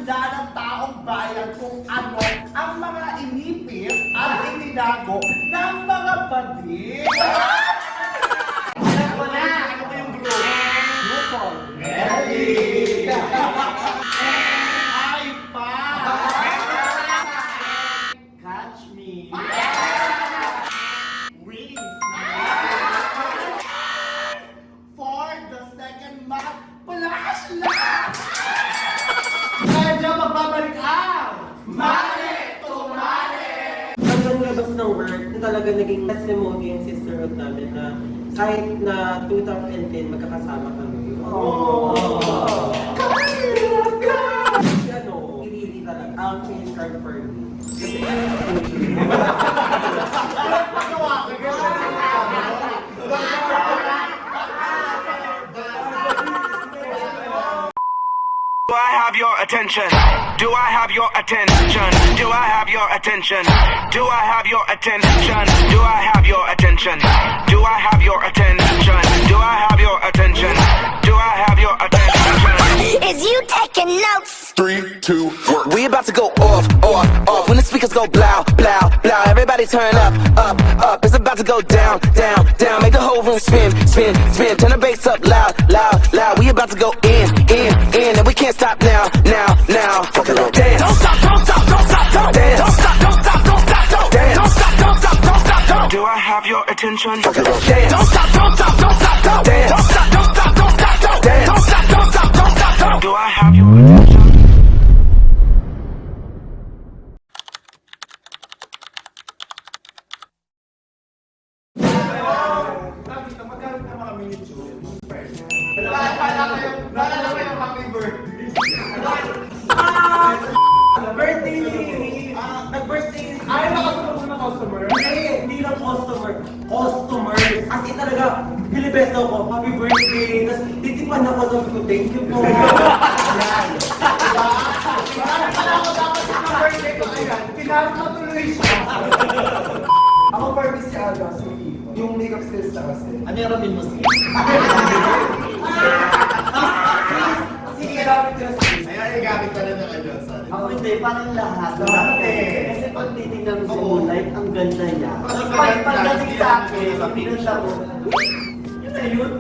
Itatanda ng taong bayan kung ano ang mga inipit at itinago ng mga bading. Alam ko na! Ano ba yung group? Grupo. Ready! Ay pa! Catch me! Wings! For the second month, flash lang! Medyo magbabalik ang Mare to Mare! Hanggang labas ng work, talaga naging testimony yung sisterhood namin na kahit na 2010 magkakasama kami. Ano, hindi talaga ang face card for me. Kasi Do I have your attention? Do I have your attention? Do I have your attention? Do I have your attention? Do I have your attention? Do I have your attention? Do I have your attention? Do I have your attention? Is you taking notes? 3, 2, 1. We about to go off, off, off. When the speakers go blow, blow, blow. Everybody turn up, up, up. It's about to go down, down, down. Make the whole room spin, spin, spin. Turn the bass up loud, loud, loud. We about to go in, and we can't stop now, now, now. Dance. Don't stop, don't stop, don't stop, don't dance. Don't stop, don't stop, don't stop, don't dance. Don't stop, don't stop, don't stop, don't. Do I have your attention? Dance. Don't stop, don't stop, don't stop, don't dance. Don't stop, don't stop, don't stop, don't dance. Don't stop, don't stop, don't stop, don't. Do I have your attention? Magkano na mga miniature? Naalala ko yung happy birthday. birthday ni nag-birthday ni Ay, nakasunod na customer? hindi lang customers. Kasi talaga, bilibes ako, happy birthday. Tapos titipan ako, sabi ko, thank you po. Kala ko dapat sa birthday ko, ayan, pinapatuloy siya. Ako purpose si Aga, si Vivo. Yung makeup skills na kasi. Ano yung ramin mo siya? Sige, gamit ko na skills. Ayan, gamit ka na ng Johnson. Ako hindi, parang lahat. Lahat eh. Kasi pag titignan mo si Oo. Moonlight, ang ganda niya. Mas Tapos maganda pagdating sa akin, sa yung picture. pinunta ko, yun na yun.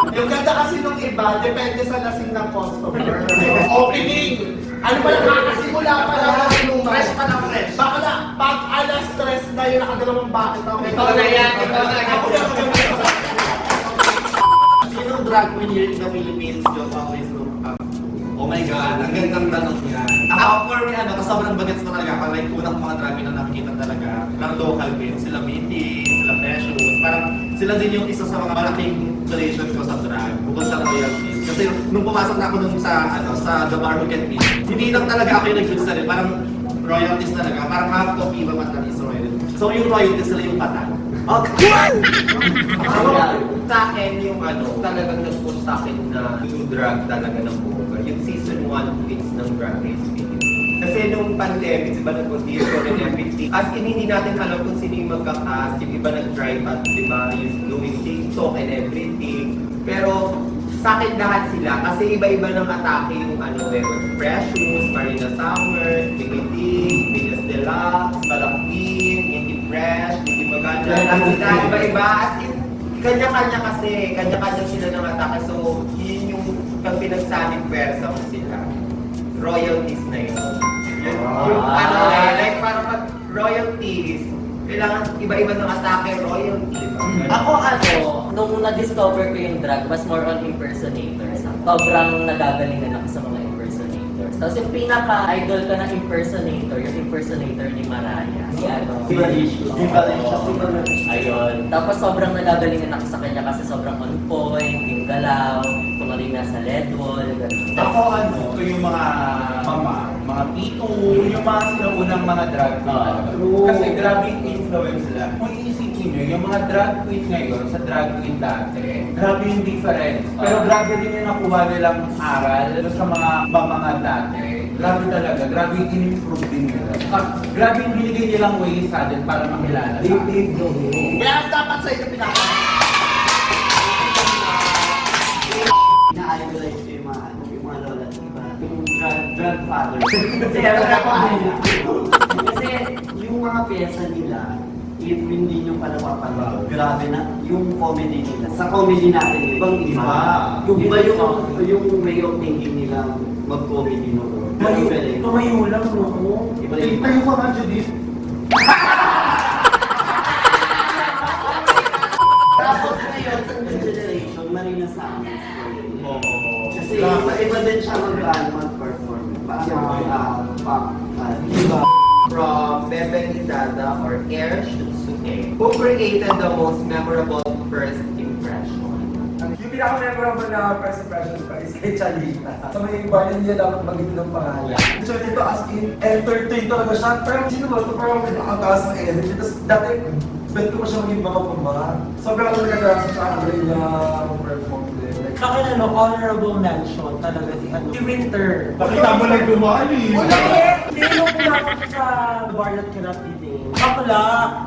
Yung ganda kasi nung iba, depende sa lasing ng customer. Opening! Ano ba lang, nakasimula pa lang ng inuman. Fresh pa lang, fresh. Baka na, pag alas stress na yung nakadalawang bakit ako. Ikaw na yan, ikaw na. Ako na, ako na. Sinong drag queen here in the Philippines you always look up to? Oh my God, ang gandang tanong niya. Ako, for me, sobrang bagets ko talaga. Like, unang mga drag queen na nakikita talaga ng local queen. Sila Meeting, sila Precious. Parang sila din yung isa sa mga malaking inspiration ko sa drag. Bukod sa royalties. Kasi nung pumasok na ako nung sa The Bar Who Get Me, hindi lang talaga ako yung nag-gusto rin. Parang royalties talaga. Parang half of Viva Matan is royalties. So yung royalties sila yung patan. Ako, sa akin yung talagang nag-push sa akin na do drag talaga ng buka. Yung season 1 hits ng Drag Race Philippines. Kasi nung pandemic, diba nag-audition and everything. As in, hindi natin alam kung sino yung magka-cast. Yung iba nag-drive at diba, yung doing TikTok and everything. Pero sa akin lahat sila. Kasi iba-iba ng atake yung Precious, Marina Summers, Bigiding, Venus Deluxe, Balakpin, Hindi Fresh, Hindi Maganda. Ang sila, iba-iba. As in, kanya-kanya kasi, kanya-kanya sila ng atake. So, yun yung pag pinagsaling pwersa mo sila. Royalties na yun. Yung like parang pag royalties, kailangan iba-iba ng atake, royalties. Ako nung na-discover ko yung drag, mas more on impersonators. Sobrang nagagalingan ako sa mga impersonators. Tapos yung pinaka-idol ko na impersonator, yung impersonator ni Mariah. Si Valicia. Ayun. Tapos sobrang nagagalingan ako sa kanya kasi sobrang on point, yung galaw, kung ano yung nasa LED wall. Ako ito yung mga mama, mga tito, yung mga sinaunang mga drag queen. Kasi grabe yung influence sila. Kung iisipin nyo, yung mga drag queen ngayon sa drag queen dati, grabe yung difference. Pero grabe din yung nakuha nilang aral sa mga dati. Grabe talaga, grabe yung in-improve din nila. Grabe yung binigay nilang way sa atin para makilala sa atin. Kaya dapat sa inyo pinaka. Na-idolize ko yung mga lola, diba? Yung Kasi yung mga pyesa nila, if hindi nyo pa napapanood, grabe na yung comedy nila. Sa comedy natin, ibang iba. Yung iba yung way of thinking nila mag-comedy noon. Tumayo lang, no? Iba yung Tayo ko nga, Judith. Tapos ngayon, sa new generation, marina sa amin. Oo. Kasi iba din siya mag-perform. Parang Diba? From Bebe Dada or Air Shutsuke, who created the most memorable first impression? Yung pinaka-memorable na first impression ko is kay Chalita. Sa may bar niya dapat mag-ito ng pangalan. So dito as in, entertain talaga siya. Pero sino ba ito? Parang may nakataas ng energy. Tapos dati, bet ko pa siya maging baka pumba. Sobrang ako nagkakasa sa akin na perform din. Like, Sa akin, honorable mention talaga si Winter. Bakita mo lang gumali. Hindi nung pumasok siya sa bar at kinapitin. Bakla,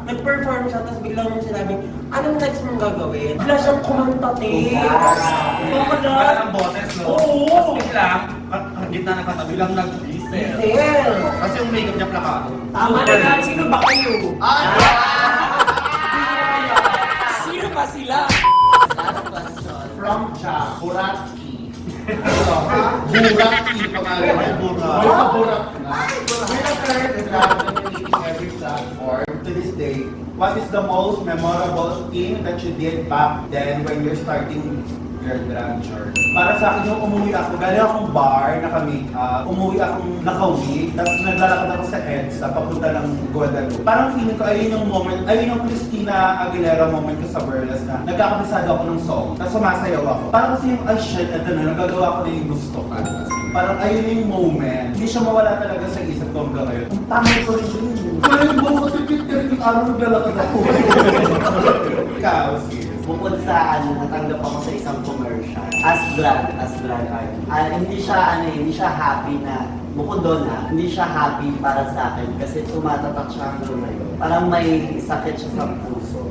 nag-perform siya, tapos biglang nung sinabi, anong next mong gagawin? Bigla siyang kumantate. Bakla. Wala ng boses, no? Oo. Tapos bigla, ang gitna ng katabi lang nag-diesel. Diesel. Kasi yung makeup niya plakado. Tama na nga, sino ba kayo? Sino ba sila? last question. From Cha, Buratki. Buratki, pangalan niya. Burat na. Winner graduating every platform to this day. What is the most memorable thing that you did back then when you're starting your drag journey? Para sa akin yung umuwi ako, galing akong bar, naka-makeup, umuwi akong naka-wig, tapos naglalakad ako sa EDSA, papunta ng Guadalupe. Parang feeling ko, ayun yung moment, ayun yung Christina Aguilera moment ko sa Burlesque na nagkakabisado ako ng song, tapos sumasayaw ako. Parang kasi yung, ay shit, eto na, nagagawa ko na yung gusto ko. Parang ayun yung moment. Hindi siya mawala talaga sa isip ko hanggang ngayon. Ang tama ko rin yun. Kaya yung buong katipit-tipit yung araw naglalakad ako. Ikaw, sis. Bukod sa natanggap ako sa isang commercial as drag artist. Hindi siya happy na bukod doon hindi siya happy para sa akin kasi tumatatak siya hanggang ngayon. Parang may sakit siya sa puso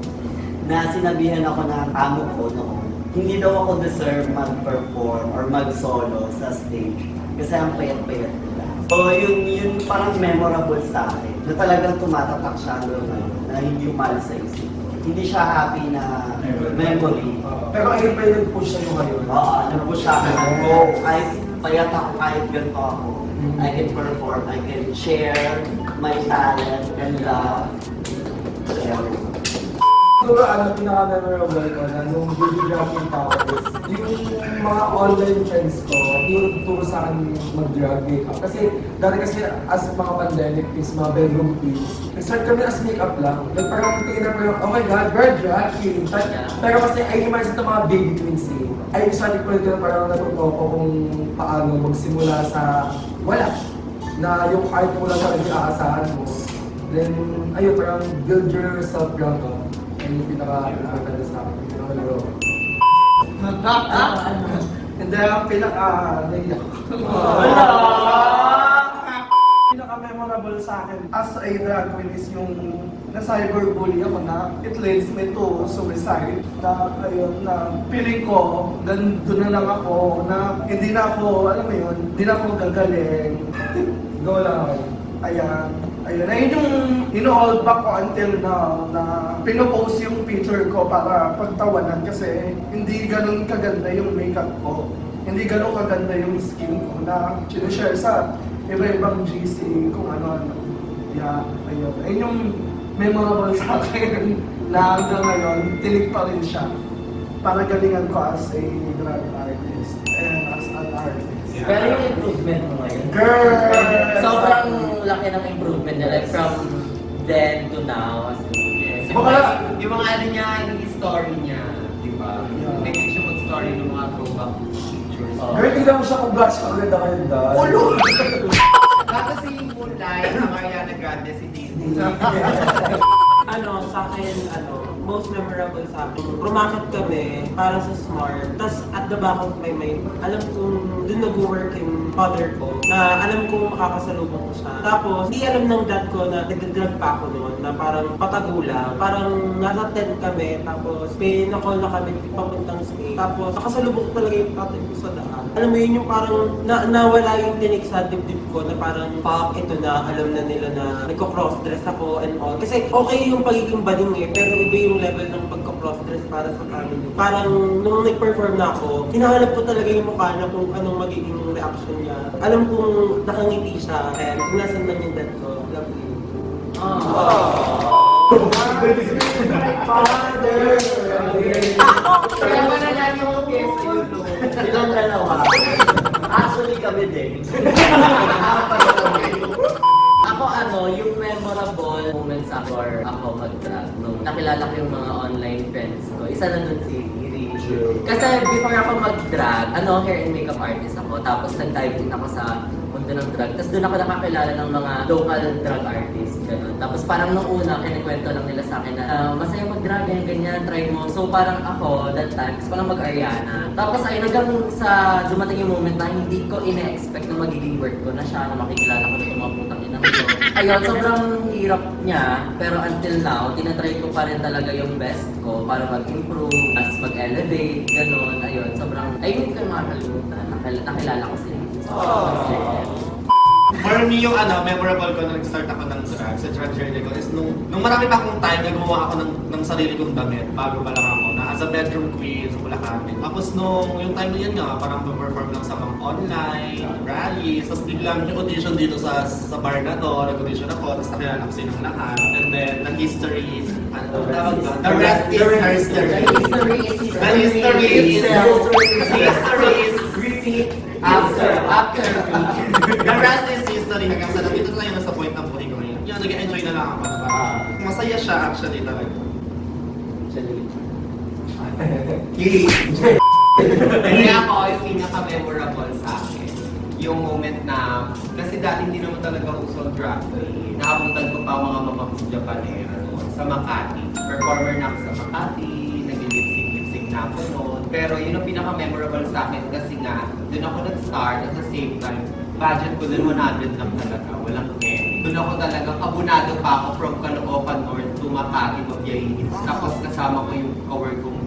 na sinabihan ako ng amo ko noon. Hindi daw ako deserve mag-perform or mag-solo sa stage kasi ang payat-payat nila. So yun parang memorable sa akin na talagang tumatatak siya hanggang ngayon na hindi umalis sa isip. Hindi siya happy na memory. pero ayun pa yung nag-push sa'yo ngayon. Oo, nag-push siya ako. Go, kahit payat ako, kahit ganito ako. I can perform, I can share my talent and love to everyone. Siguro pinaka-memorable ko na nung baby dropping pa ako is yung mga online friends ko, tinuturo sa akin mag-drag makeup. Kasi dati kasi as mga pandemic queens, mga bedroom queens, nag-start kami as makeup lang. Like parang tingin na parang, oh my God, we're drag queen. Pero kasi ay naman sa mga baby queens eh. Ay starting point ko na parang natuto ko kung paano magsimula sa wala. Na yung art mo lang talaga aasahan mo. Then, ayun, parang build yourself lang to. Yung pinaka-pinaka sa akin. Hindi, ang pinaka-naiyak. Pinaka-memorable sa akin as a drag queen is yung na-cyberbully ako na it leads me to suicide. Na ayun, na feeling ko, doon na lang ako, na hindi na ako, alam mo yun, hindi na ako gagaling. Go lang ako. Ayan. Ayun, ayun yung ino-hold back ko until now na pinopost yung picture ko para pagtawanan kasi hindi ganun kaganda yung makeup ko. Hindi ganun kaganda yung skin ko na sinishare sa iba-ibang GC kung ano-ano. Yeah, ayun. Ayun yung memorable sa akin na hanggang ngayon, tinig pa rin siya para galingan ko as a drag artist and as an artist. Pero yung improvement mo ngayon, Girl! sobrang laki ng improvement niya, like from then to now. Yung mga ano niya, yung story niya, di ba? Yeah. Like siya mag-story ng mga throwback pictures. Girl, tignan mo siya kung blush ka agad ako yun dahil. Ulo! Kasi yung Moonlight, ang Ariana Grande si Disney. Sa akin, most memorable sa akin. Rumakit kami para sa Smart. Tapos at the back of my mind, alam kong doon nag-work yung father ko na alam kong makakasalubong ko siya. Tapos, hindi alam ng dad ko na nagdadrag pa ako noon na parang patagula. Parang nasa tent kami, tapos pinakall na kami papuntang stay. Tapos, nakasalubong ko talaga yung tatay ko sa daan. Alam mo yun yung parang nawala yung tinik sa dibdib ko na parang fuck, ito na, alam na nila na nagko-crossdress ako and all. Kasi okay yung pagiging bading eh, pero iba yung level ng pagko-crossdress para sa family. Parang nung nag-perform na ako, hinahanap ko talaga yung mukha na kung anong magiging reaction niya. Alam kong nakangiti siya, and kung nasan man yung dad ko, love you. Kaya ba nangyari yung case sa yun? Silang dalawa. Actually kami din. Ako yung memorable moment sa akin or ako mag-drag nung nakilala ko yung mga online friends ko. Isa na nun si Iri. Kasi before ako mag-drag, hair and makeup artist ako. Tapos nag-dive in ako sa mundo ng drag. Tapos doon ako nakakilala ng mga local drag artists. Ganun. Tapos parang nung una, kinikwento lang nila sa akin na masaya mag-drag, ganyan, try mo. So parang ako, that time, gusto ko lang mag-Ariana. Tapos ayun, hanggang sa dumating yung moment na hindi ko ine-expect na magiging work ko na siya, na makikilala ko na itong mga putang inang ito. Ayun, sobrang hirap niya. Pero until now, tinatry ko pa rin talaga yung best ko para mag-improve, as mag-elevate, ganun. Ayun, sobrang, ayun, hindi ko makakalimutan. Nakilala ko sila. For me, yung memorable ko na nag-start ako ng drag, sa drag journey ko, is nung marami pa akong time na gumawa ako ng sarili kong damit, bago pa lang ako, na as a bedroom queen sa Bulacan. Tapos yung time na yun nga, parang perform lang sa mga online, rallies, tapos biglang yung audition dito sa bar na to, nag-audition ako, tapos nakilala ko silang lahat. And then, the history is, the rest is history. The history is repeat after. The rest is history. Hanggang sa dito na yun nasa point ng buhay ko ngayon. Yun, nag-enjoy na lang ako. Masaya siya actually talaga. Kaya ako, yung pinaka-memorable sa akin, yung moment na, kasi dati hindi naman talaga usong drag queen. Nakapuntan ko pa mga mamamang Japanera sa Makati. Performer na ako sa Makati, nag-lip-sync na ako noon. Pero yun ang pinaka-memorable sa akin kasi nga, doon ako nag-start at the same time, budget ko dun 100 lang talaga, walang 10. Doon ako talagang abunado pa ako from Caloocan North to Makati, Mabiyahid. Tapos kasama ko yung cover kong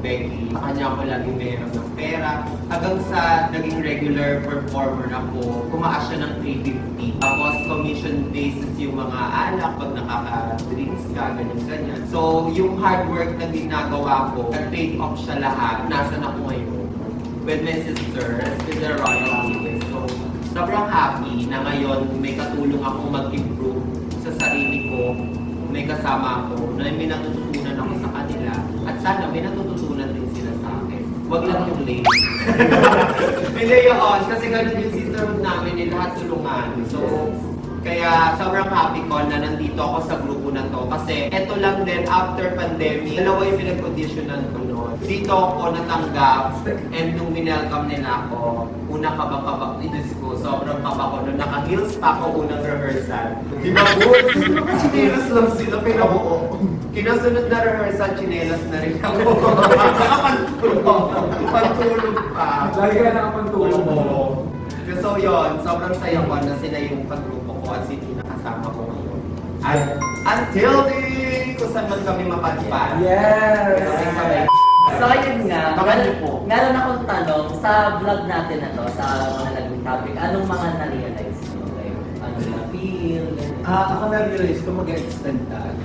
Becky. Sa kanya ako laging meron ng pera. Hanggang sa naging regular performer ako, tumaas siya ng 350. Tapos commission basis yung mga alak pag nakaka-drinks ka, ganyan-ganyan. So yung hard work na ginagawa ko, nag-paid off siya lahat. Nasaan ako ngayon? With my sister, with the royalty. So sobrang happy na ngayon may katulong akong mag-improve sa sarili ko. May kasama ako, na may natututunan ako sa kanila, at sana may natututunan din sila sa akin. Huwag lang yung late. Hindi yun, kasi ganun yung sisterhood namin, eh, lahat tulungan. So, kaya sobrang happy ko na nandito ako sa grupo na to. Kasi eto lang din, after pandemic, dalawa yung pinag-auditionan ko noon. Dito ako natanggap, and nung minelcome nila ako, una kaba-kaba, idus ko, sobrang kaba ko. Nung naka-heels pa ako unang rehearsal. Di ba, boss? Chinelas lang sila, pinabuo. Kinasunod na rehearsal, chinelas na rin ako. Saka pantulog pa. Lagi ka nakapantulog mo. So yun, sobrang saya ko na sila yung kagrupo ko at sila nakasama ko ngayon. At until kung saan man kami mapadpad. Yes! Kasi kami. So ayun nga, Baka niyo po. meron akong tanong sa vlog natin na to, sa mga naging topic, anong mga na-realize mo? Like, ano na-feel? Ako na-realize ko mag-extend tayo.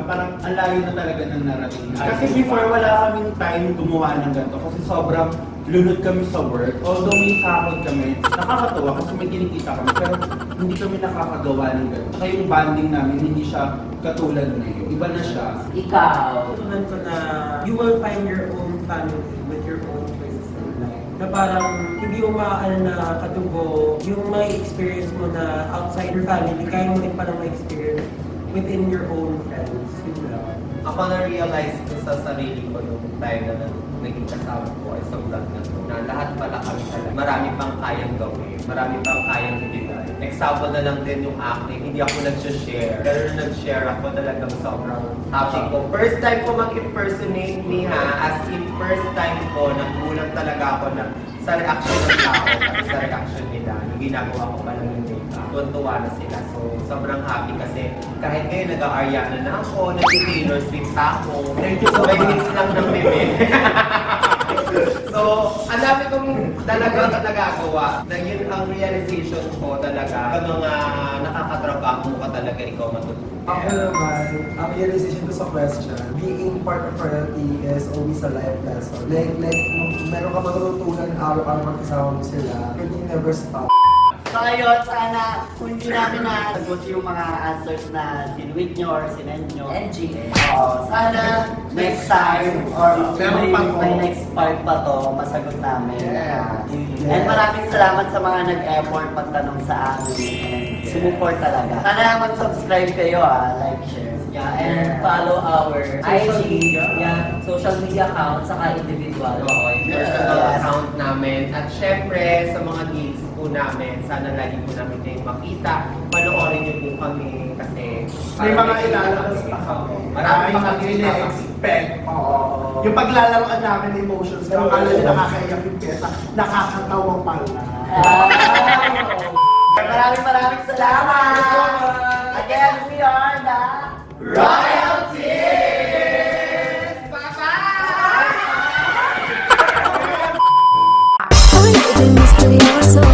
Parang ang layo na talaga ng narating. Kasi before wala kaming time gumawa ng ganito kasi sobrang lunod kami sa work. Although may sahod kami, nakakatawa kasi may kinikita kami pero hindi kami nakakagawa ng ganito. Kaya yung bonding namin hindi siya katulad ngayon. Iba na siya. Ikaw, Tutunan ko na you will find your own family with your own choices in life. Na parang hindi mo maaano na katubo yung may experience mo na outside your family, kaya mo rin parang ma-experience within your own friends. Yun lang. Ako na-realize ko sa sarili ko nung time na naging kasama ko ay sa vlog na to, na lahat pala kami talaga. Marami pang kayang gawin, marami pang kayang ibigay. Example na lang din yung acting, hindi ako nag-share. Pero nung nag-share ako, talagang sobrang happy ko. First time ko mag-impersonate ni as in first time ko, nagulat talaga ako na sa reaction ng tao, at sa reaction nila, nung ginagawa ko pa lang yung makeup, tuwan-tuwa na sila. So, sobrang happy kasi kahit ngayon nag-Ariana na ako, nag-Taylor Swift pa ako, so may mix lang ng meme. So, ang dami kong talagang nagagawa na yun ang realization ko talaga. Sa mga nakakatrabaho mo ka talaga, ikaw matutunan. Ako naman, ang realization ko sa question, being part of royalty is always a life lesson. Like, meron ka matututunan araw-araw magkasama mo sila, but you never stop. So ayun, sana kung hindi namin nasagot yung mga answers na dinwit nyo or sinend nyo, NGS. Sana next time or Meron pa to. may next part pa to, masagot namin. Yes. And maraming salamat sa mga nag-effort magtanong sa amin. And support talaga. Sana mag-subscribe kayo like, share. Yeah, and follow our IG, social media account, saka individual. Oo, yung personal account namin. At syempre, sa mga gigs po namin, sana lagi po namin kayong makita. Panoorin niyo po kami kasi May mga ilalabas pa kami. Marami pa kami expect. Oo. Yung paglalaroan namin ng emotions, kung akala nyo nakakaiyak yung pyesa, nakakatawa pala. Maraming salamat! Again, we are the Royalties! Hoy, de misterioso.